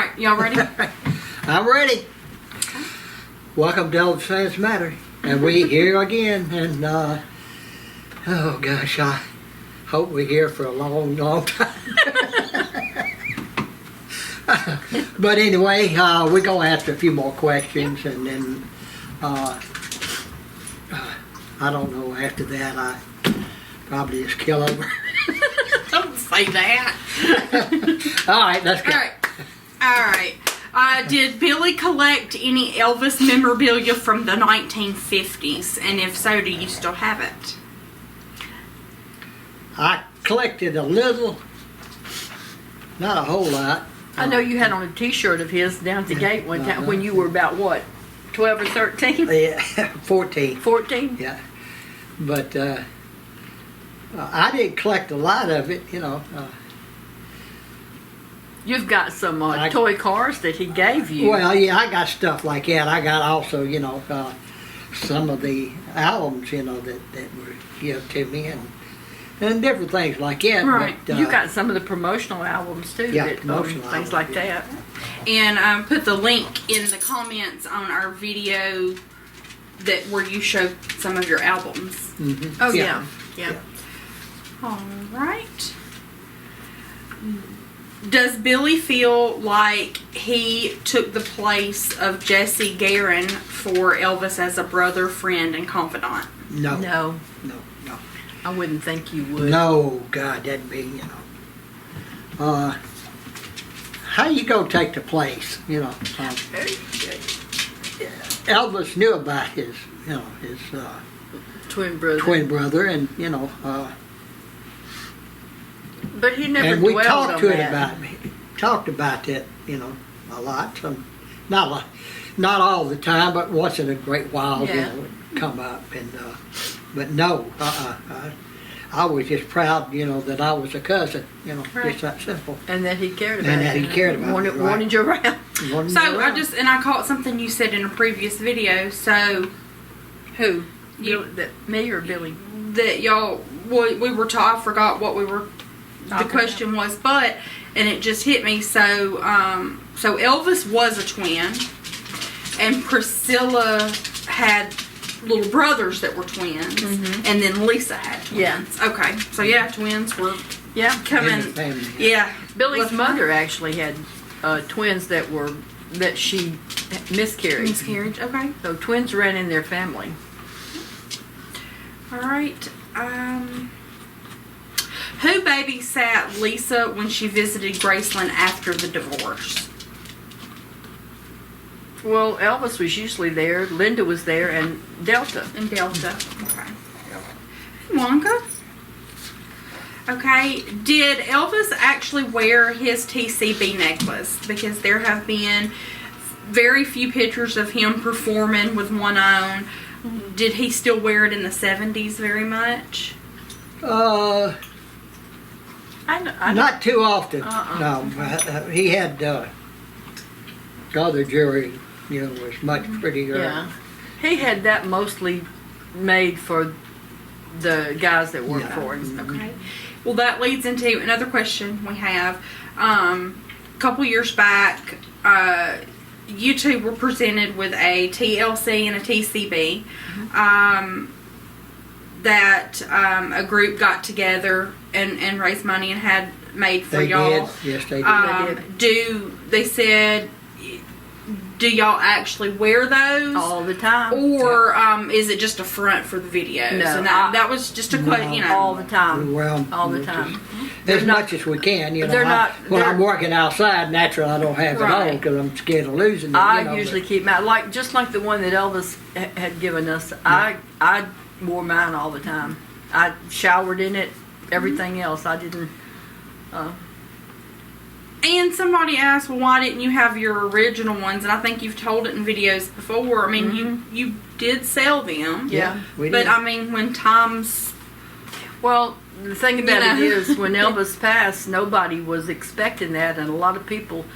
right, y'all ready? I'm ready. Welcome to Elvis Matter. And we here again. And, oh gosh, I hope we're here for a long, long time. But anyway, we're going to ask a few more questions. And then, I don't know, after that, I probably just kill over. Don't say that. All right, let's go. All right. Did Billy collect any Elvis memorabilia from the 1950s? And if so, do you still have it? I collected a little, not a whole lot. I know you had on a T-shirt of his down at the gate one time when you were about, what, 12 or 13? Yeah, 14. 14? Yeah. But I didn't collect a lot of it, you know. You've got some toy cars that he gave you. Well, yeah, I got stuff like that. I got also, you know, some of the albums, you know, that were given to me and different things like that. Right. But, you got some of the promotional albums too. Yeah, that, promotional things albums, like yeah. that. And put the link in the comments on our video where you show some of your albums. Mm-hmm. Oh, yeah. All right. Does Billy feel like he took the place of Jesse Garen for Elvis as a brother, friend, and confidant? No. No. No, no. I wouldn't think you would. No, God, that'd be, you know. How you go take the place, you know? Elvis knew about his, you know, his twin brother. twin brother, and, you know, but he never and we dwelled talked on to it that. talked about that, you know, a lot. Not a lot, not all the time, but once in a great while, Yeah. you know, it would come up. And but no, I was just proud, you know, that I was a cousin, you know, Right. just that simple. And that he cared about And it. that he cared about wanted, it, right. wanted you around. Wasn't So around. I caught something you said in a previous video. So Who? You- Me or Billy? that y'all we were taught. I forgot what we were. The Okay. question was, and it just hit me. So so Elvis was a twin, and Priscilla had little brothers that were twins, and then Lisa had twins. Yeah. Okay. So yeah, twins were Yeah. In coming. the family. Yeah. Billy's mother actually had twins that she miscarried. Miscarriage. Okay. So twins ran in their family. All right. Who babysat Lisa when she visited Graceland after the divorce? Well, Elvis was usually there, Linda was there, and Delta. And Delta. Okay. Wonka. Okay. Did Elvis actually wear his TCB necklace? Because there have been very few pictures of him performing with one on. Did he still wear it in the 70s very much? I know. Not too often. No, he had other jewelry, you know, was much prettier. Yeah. He had that mostly made for the guys that worked Yeah. for him. Okay. Well, that leads into another question we have. A couple years back, you two were presented with a TLC and a TCB. That a group got together and raised money and had made for They y'all. did. Yes, they did. Do y'all actually wear those? All the time. Or is it just a front for the videos? No, And that was just a question, you know. all the time. Well, All the time. as much as we can, you know. they're not- When they're- I'm working outside, naturally I don't have it Right. on because I'm scared of losing it. I you know, usually but- keep mine, just like the one that Elvis had given us. I wore mine all the time. I showered in it, everything else. I didn't. And somebody asked, well, why didn't you have your original ones? And I think you've told it in videos before. I mean, you did sell them. Yeah. we But did. I mean, when times... Well, the thing about it know. is, when Elvis passed, nobody was expecting that, and a lot of people,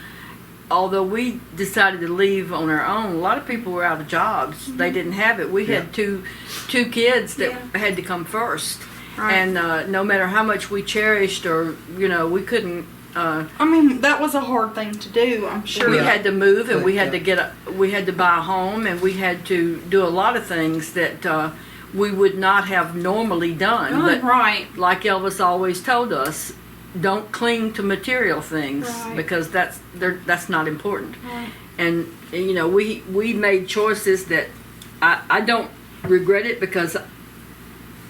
although we decided to leave on our own, a lot of people were out of jobs. They didn't have it. We had two kids that had to come first. Right. And no matter how much we cherished, or we couldn't I mean, that was a hard thing to do, I'm sure. We Yeah. had to move, and we had Yeah. to we had to buy a home, and we had to do a lot of things that we would not have normally done. But Right. like Elvis always told us, don't cling to material things Right. because that's not important. Right. And you know, we made choices that I don't regret it because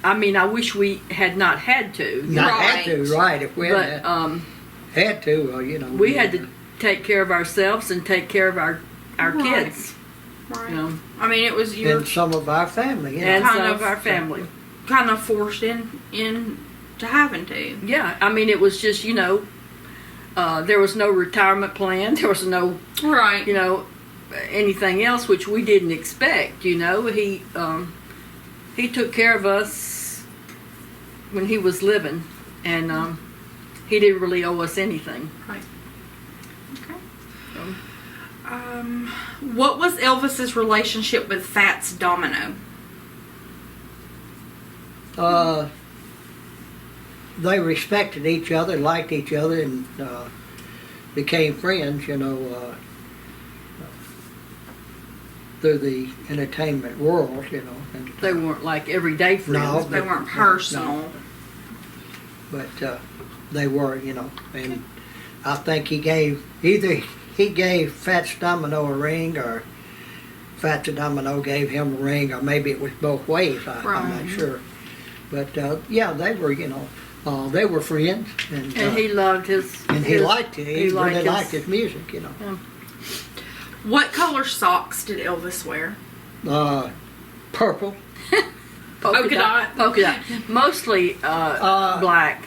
I mean I wish we had not had to. Not Right. had to, right? If we But had to, well, you know. we had to take care of ourselves and take care of our Right. kids. Right. You know, I mean, it was your And some of our family, you know. and kind some of- of our family. kind of forced in to having to. Yeah, I mean it was just there was no retirement plan. There was no Right. anything else which we didn't expect. He took care of us when he was living, and he didn't really owe us anything. Right. Okay. What was Elvis's relationship with Fats Domino? They respected each other, liked each other, and became friends, you know, through the entertainment world, you know. And, They weren't like everyday friends. No, They but- weren't personal. but they were, you know, and I think he gave Fats Domino a ring, or Fats Domino gave him a ring, or maybe it was both ways. I'm Right. not sure, but yeah, they were, you know, they were friends, and he loved his. he liked it. He really his- liked his music, you know. What color socks did Elvis wear? Purple. Polka dot. Polka dot. Mostly black.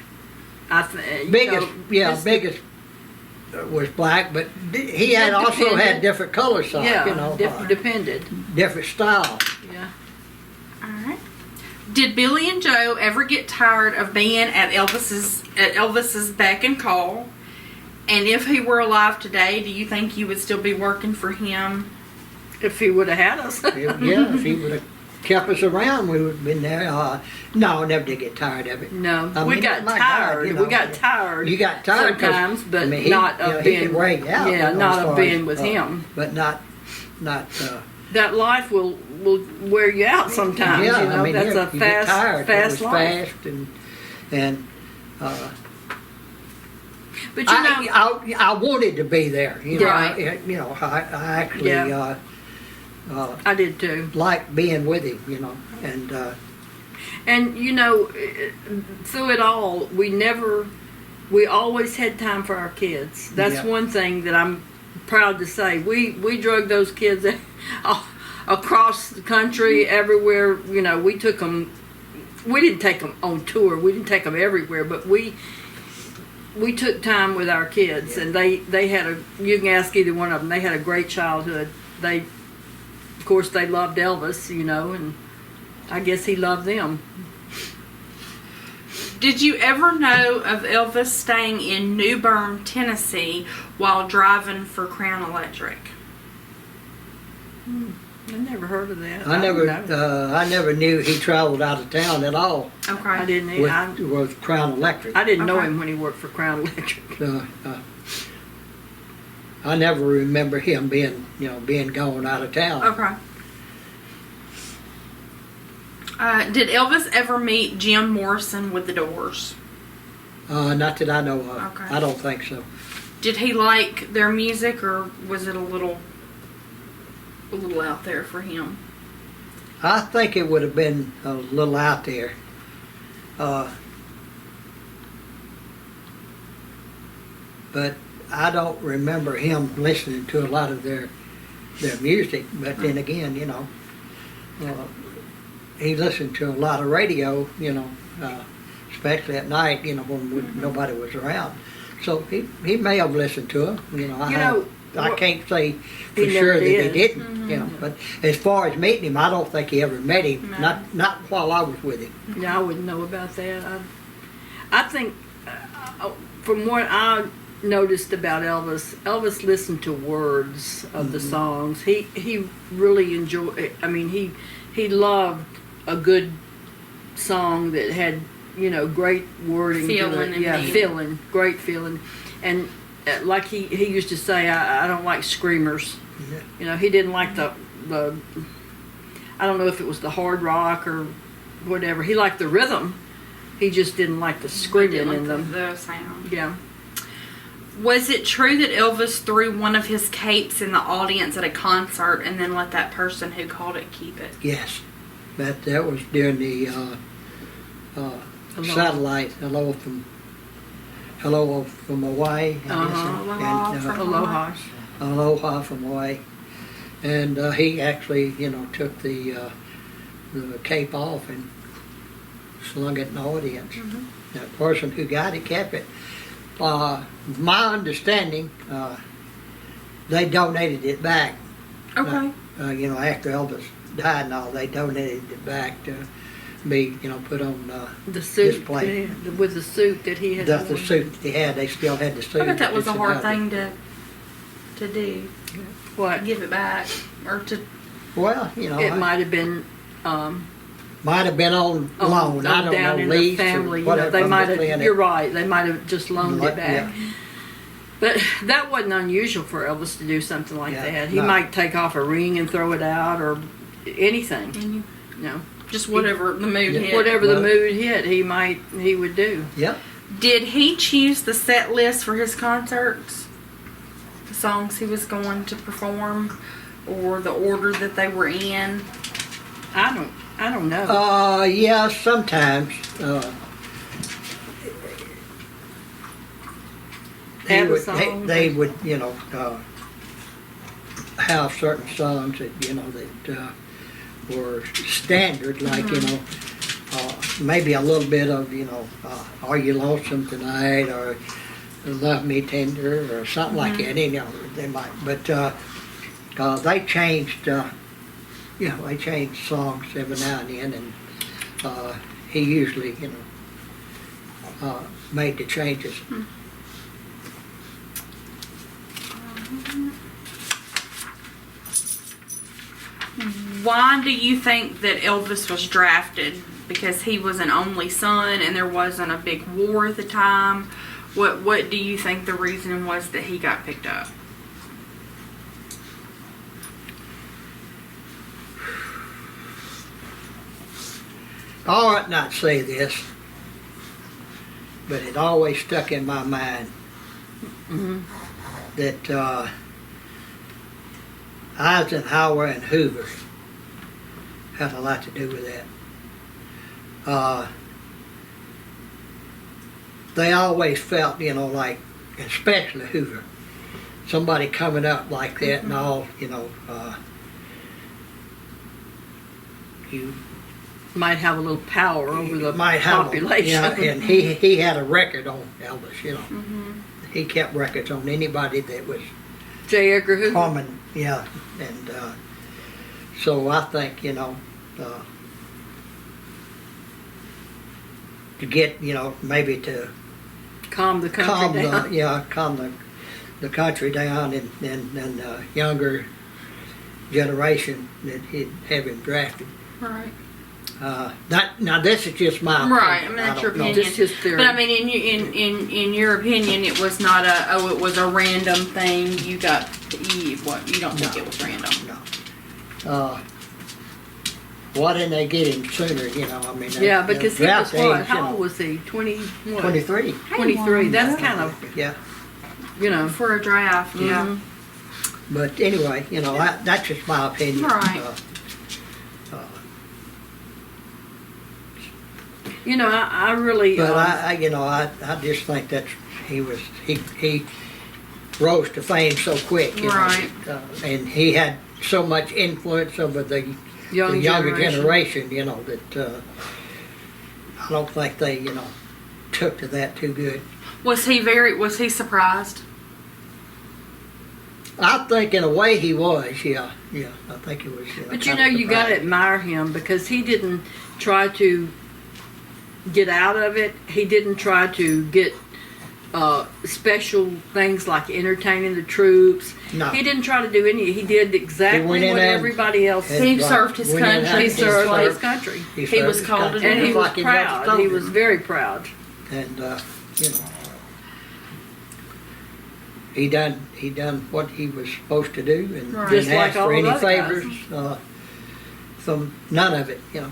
Biggest was black, but he had That also depended. had different color socks, Yeah, you know, depended. different style. Yeah. All right. Did Billy and Joe ever get tired of being at Elvis's beck and call? And if he were alive today, do you think you would still be working for him? If he would have had us. Yeah, if he would have kept us around, we would have been there. No, I never did get tired of it. No, I we mean, got my tired. God, you we know, got tired. You got tired 'cause, sometimes, but I mean, he- not you know, of he being. could wear you out, Yeah, you know, not as of far being as, with him. But not. That life will wear you out sometimes. Yeah, you know, I mean, that's you a get tired. It was fast life. fast, and But you know, I wanted to be there. You know, Right. I actually Yeah. I did too. liked being with him. You know, and And you know, through it all, we always had time for our kids. That's Yeah. one thing that I'm proud to say. We drug those kids across the country, everywhere. You know, we took them. We didn't take them on tour. We didn't take them everywhere, but we took time with our kids, and they had you can ask either one of them. They had a great childhood. Of course, they loved Elvis, you know, and I guess he loved them. Did you ever know of Elvis staying in Newburn, Tennessee while driving for Crown Electric? I never heard of that. I don't know. never knew he traveled out of town at all Okay. I didn't. with Crown Electric. I didn't know Okay. him when he worked for Crown Electric. I never remember him being gone out of town. Okay. Did Elvis ever meet Jim Morrison with the Doors? Not that I know of. Okay. I don't think so. Did he like their music, or was it a little out there for him? I think it would have been a little out there. But I don't remember him listening to a lot of their music. But then again, he listened to a lot of radio, especially at night, when nobody was around. So he may have listened to them. I can't say for He sure never that he did. didn't. But as far as meeting him, I don't think he ever met him. No. Not while I was with him. Yeah, I wouldn't know about that. I think, from what I noticed about Elvis listened to words of the songs. He really enjoyed. I mean, he loved a good song that had great wording. Feeling and meaning. Feeling, great feeling. And like he used to say, I don't like screamers. Yeah. He didn't like the I don't know if it was the hard rock or whatever. He liked the rhythm. He just didn't like the screaming in them. The sound. Yeah. Was it true that Elvis threw one of his capes in the audience at a concert and then let that person who caught it keep it? Yes, but that was during the satellite Hello from Hawaii. Aloha from Aloha. Aloha from Hawaii, and he actually took the cape off and slung it in the audience. Mm-hmm. The person who got it kept it. My understanding, they donated it back. Okay. After Elvis died and all, they donated it back to be, put on The suit display. with the suit that he had. The worn. suit that they had, they still had the suit. I bet that was a It's hard another- thing to do. What? Give it back. Or to. Well, It might have been. Might have been on loan. I don't down know, in lease the family. or whatever. They might I'm just have. saying You're it. right. They might have just loaned it back. Yeah. But that wasn't unusual for Elvis to do something like Yeah, that. He no. might take off a ring and throw it out or anything. And Just whatever the mood hit. whatever the Well- mood hit, he would do. Yep. Did he choose the set list for his concerts? The songs he was going to perform? Or the order that they were in? I don't know. Yeah, sometimes. Have a song. They would, have certain songs that, that were standard, like, maybe a little bit of, Are You Lonesome Tonight, or Love Me Tender, or something like that. They might, but they changed, they changed songs every now and then, and he usually, made the changes. Why do you think that Elvis was drafted? Because he was an only son and there wasn't a big war at the time. What do you think the reason was that he got picked up? I ought not say this, but it always stuck in my mind that Eisenhower and Hoover had a lot to do with that. They always felt, like, especially Hoover, somebody coming up like that and all, you Might have a little power over the might have population. and he had a record on Elvis, He kept records on anybody that was J. Edgar Hoover. common, and so I think, to get, maybe to Calm the country down. calm the country down and younger generation that he'd have him drafted. Right. Now this is just my opinion. Right. I mean, that's your don't know. opinion. Just his theory. But I mean, in your opinion, it was not it was a random thing. You got you don't think No. it was random? No. Why didn't they get him sooner? I mean. Yeah, because he was draft what? age, How old was he? 23. 23. 23. That's kind of, Yeah. For a draft, yeah. mhm. But anyway, that's just my opinion. Right. I really. But I just think that he rose to fame so quick. Right. And he had so much influence over the younger generation, that I don't think they, took to that too good. Was he surprised? I think in a way he was, yeah. I think he was. But kind of you got to surprised. admire him because he didn't try to get out of it. He didn't try to get special things like entertaining the troops. No. He didn't try to do any. He did exactly went in what there everybody else and- did. He served his Went in country. and He served served. his country, He served was his called country. to and do he it. was like he never proud. told He him. was very proud. And you know, he done what he was supposed to do, and Right. didn't Just like ask all for the any other guys. favors from none of it. You know,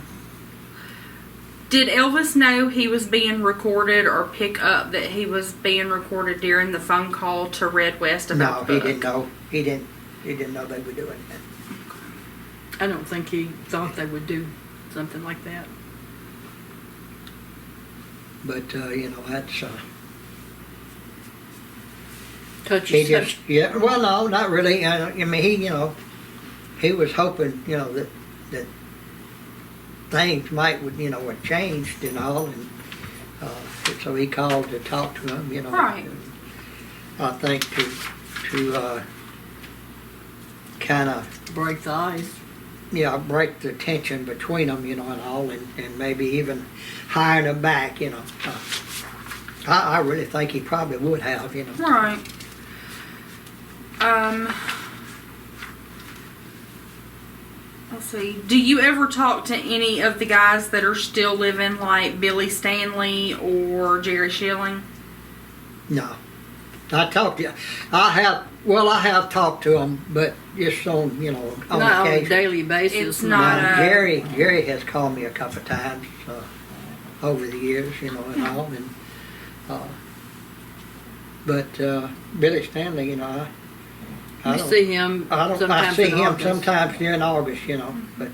Did Elvis know he was being recorded or pick up that he was being recorded during the phone call to Red West no, about the he book? didn't know. He didn't know they were doing that. I don't think he thought they would do something like that. But you know, that's he Touchy just Well, no, not really. I mean, he was hoping that things would changed and all, and so he called to talk to him. Right. And I think to kind of break the ice. break the tension between them, and all, and maybe even hiring them back. I really think he probably would have. Right. Let's see. Do you ever talk to any of the guys that are still living, like Billy Stanley or Jerry Schilling? No. I talked to I have talked to him, but just on, on Not on a occasion. daily basis. It's no. not Now, a- Jerry has called me a couple of times over the years, and all, and but Billy Stanley, I You don't see him I sometimes see in him August. sometimes during August, but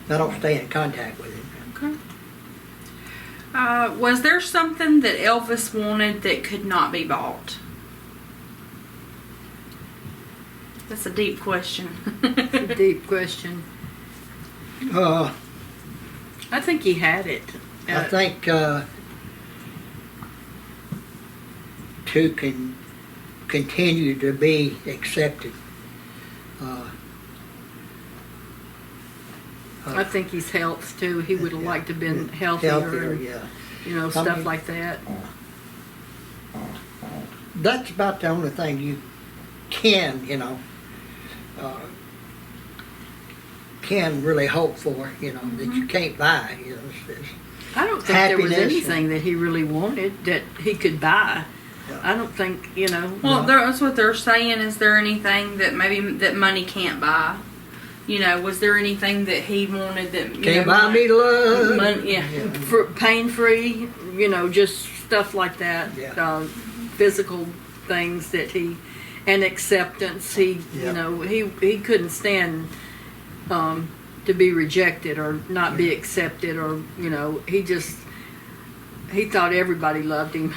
I don't stay in contact with him. Okay. Was there something that Elvis wanted that could not be bought? That's a deep question. It's a deep question. I think he had it. I think to continue to be accepted. I think he's health too. He would have Yeah. liked to have been healthier, Healthier, and, yeah. stuff mean- like that. That's about the only thing you can, can really hope for, that you can't buy. It's I don't think there was Happiness. anything that he really wanted that he could buy. Yeah. I don't think, Well, that's what they're saying. Is there anything that maybe that money can't buy? Was there anything that he wanted that can't buy me love. money? Yeah. pain free, just stuff like that. Yeah. Physical things that and acceptance. Yeah. He couldn't stand to be rejected or not be accepted, or he thought everybody loved him.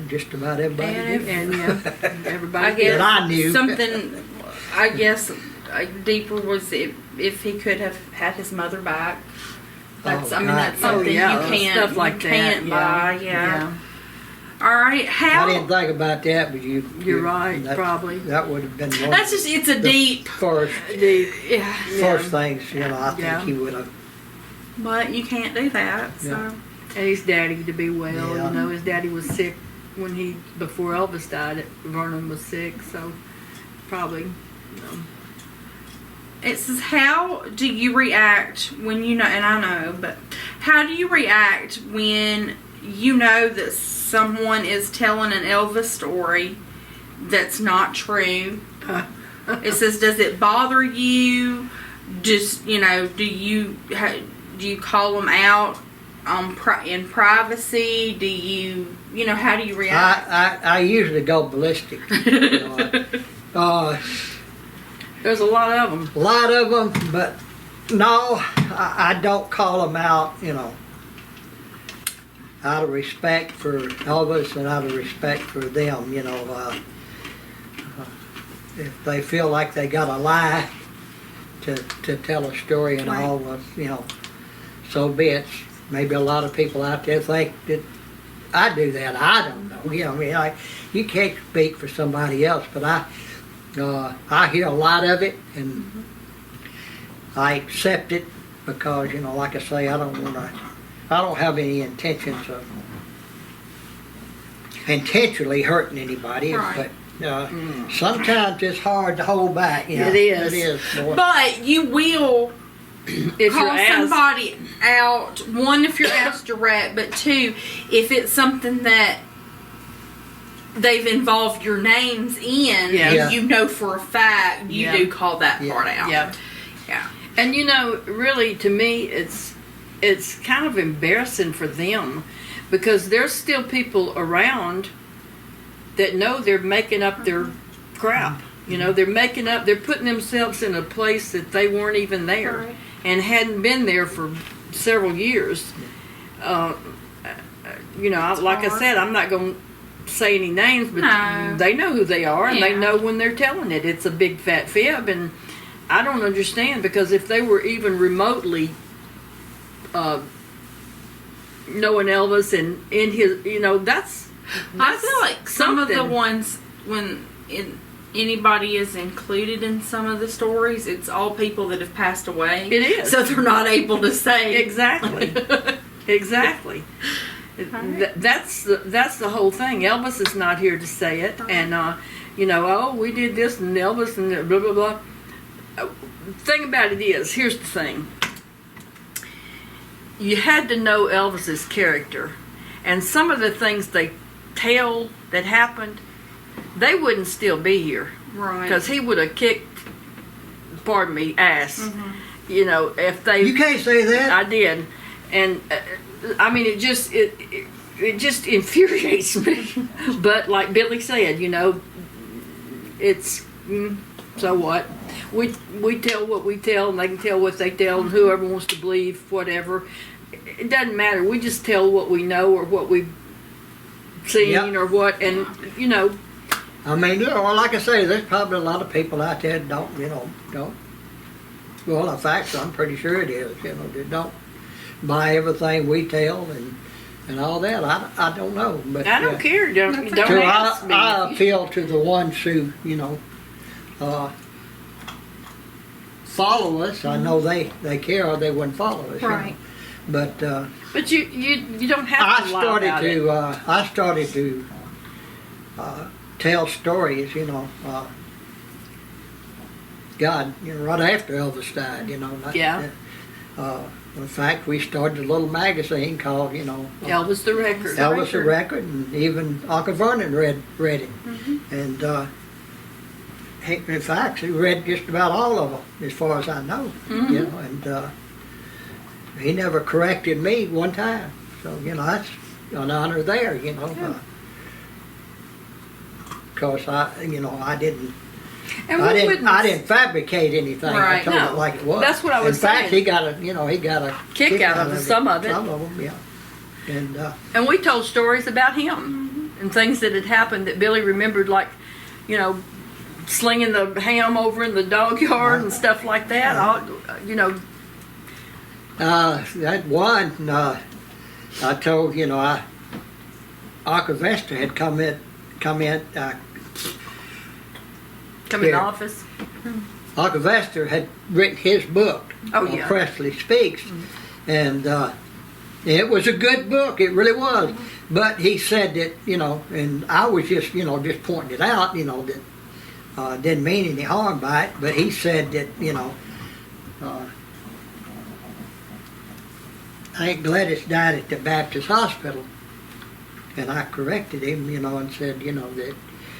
Just about everybody And did. And everybody I guess That I knew. something. I guess deeper was if he could have had his mother back. That's. Oh, I mean, God. that's Oh, something yeah, you can't. stuff like you that. can't Yeah. buy. Yeah. All right. I didn't How? think about that, but You're right, probably. That would have been one That's just. It's a the deep. first Yeah. first things, I think Yeah. he would have. But you can't do that. So. Yeah. And his daddy to be well. Yeah. His daddy was sick before Elvis died. Vernon was sick, so probably. It says, how do you react when and I know, but how do you react when you know that someone is telling an Elvis story that's not true? It says, does it bother you? Just, do you call them out in privacy? Do you, how do you react? I usually go ballistic. There's a lot of them. A lot of them, but no, I don't call them out, out of respect for Elvis and out of respect for them, if they feel like they got a lie to tell a story and Right. all, well, so be it. Maybe a lot of people out there think that I do that. I don't know. You can't speak for somebody else, but I hear a lot of it, and I accept it because, like I say, I don't want to I don't have any intentions of intentionally hurting anybody, Right. but sometimes it's hard to hold back. You know? It is. It is. Boy. But you will If call you're asked, somebody out. One, if you're asked direct, but two, if it's something that they've involved your names in, Yeah. Yeah. and you know for a fact, you Yeah. do call that Yeah. part out. yeah. Yeah. And you know, really, to me, it's kind of embarrassing for them because there's still people around that know they're making up their crap. You know, they're putting themselves in a place that they weren't even there Right. and hadn't been there for several years. You know, like I hard. said, I'm not going to say any names, but No. they know who they are and they Yeah. know when they're telling it. It's a big fat fib, and I don't understand because if they were even remotely knowing Elvis and in his, you know, that's I feel like some of the something. ones when anybody is included in some of the stories, it's all people that have passed away. It is. So they're not able to say Exactly. Exactly. Right. That's the whole thing. Elvis is not here to say it, and you know, oh, we did this and Elvis and blah blah blah. Thing about it is, here's the thing. You had to know Elvis's character, and some of the things they tell that happened, they wouldn't still be here Right. because he would have kicked, pardon me, ass. Mhm. You know, if they. You can't say that. I did, and I mean, it just infuriates me. But like Billy said, you know, it's so what. We tell what we tell, and they can tell what they tell, and whoever wants to believe whatever. It doesn't matter. We just tell what we know or what we've seen Yep. or what, and you know. I mean, you know, like I say, there's probably a lot of people out there that don't. Well, in fact, I'm pretty sure it is. You know, that don't buy everything we tell and all that. I don't know, but I don't care. Don't So ask me. I appeal to the ones who, follow us. I know they care or they wouldn't follow us. you know. Right. But But you don't have to lie about it. I started to tell stories. God, right after Elvis died. Yeah. In fact, we started a little magazine called, Elvis the Record. Elvis the Record, and even Uncle Vernon read it. And in fact, he read just about all of them, as far as I know. And he never corrected me one time. So, that's an honor there, because I didn't. And I we didn't. wouldn't I didn't fabricate anything. I Right. told No. it like it was. That's what I was In fact, saying. he got a Kick out of it. some of it. Some of them, yeah. And And we told stories about him and things that had happened that Billy remembered, like, slinging the ham over in the dog yard and stuff like that. that one, I told Archivester had come in. Come in the Here. office. Archivester had written his book, Oh, yeah. Presley Speaks, and it was a good book. It really was. But he said that, and I was just pointing it out, that didn't mean any harm by it. But he said that, Aunt Gladys died at the Baptist Hospital, and I corrected him, and said, that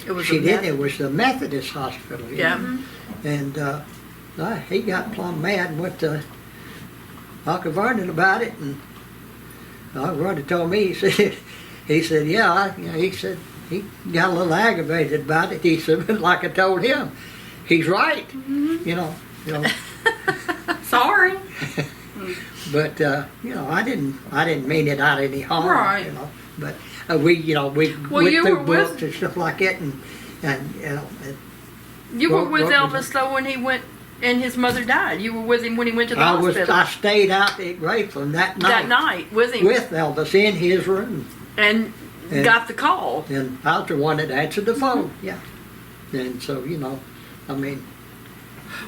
It was she a didn't. mess. It was the Methodist hospital. Yeah. And he got plumb mad and went to Uncle Vernon about it, and Uncle Vernon told me, he said, yeah, he said he got a little aggravated about it. He said, but like I told him, he's right, Sorry. But I didn't mean it out of any harm, Right. But we Well, went you through were with- books and stuff like that, and You were What- with what was Elvis, though, when he went and his mother died. You were with him when he went to the hospital. I stayed out at Grapeland that night. that night with him. With Elvis in his room. and And- got the call. And I was the one that answered the phone, yeah. And so, I mean,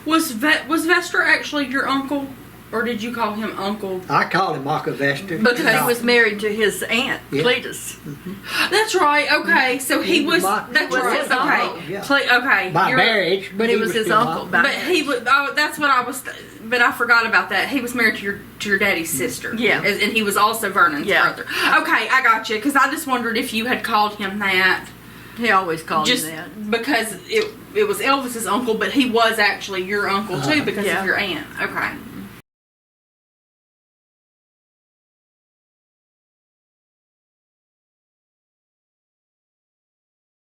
Was Vester actually your uncle? Or did you call him Uncle? I called him Uncle Vester. Because He was married to his aunt, Yeah. Cletus. That's right. Okay, so he was. That's was right. his uncle. Okay, Yeah. Okay. By you're- marriage, but He was his still uncle by But he was. Oh, that's what I was. But I forgot about that. He was married to your daddy's sister. Yeah. And he was also Vernon's Yeah. brother. Okay, I got you. Because I just wondered if you had called him that. He always called Just him that. because it was Elvis's uncle, but he was actually your uncle too because Yeah. of your aunt. Okay.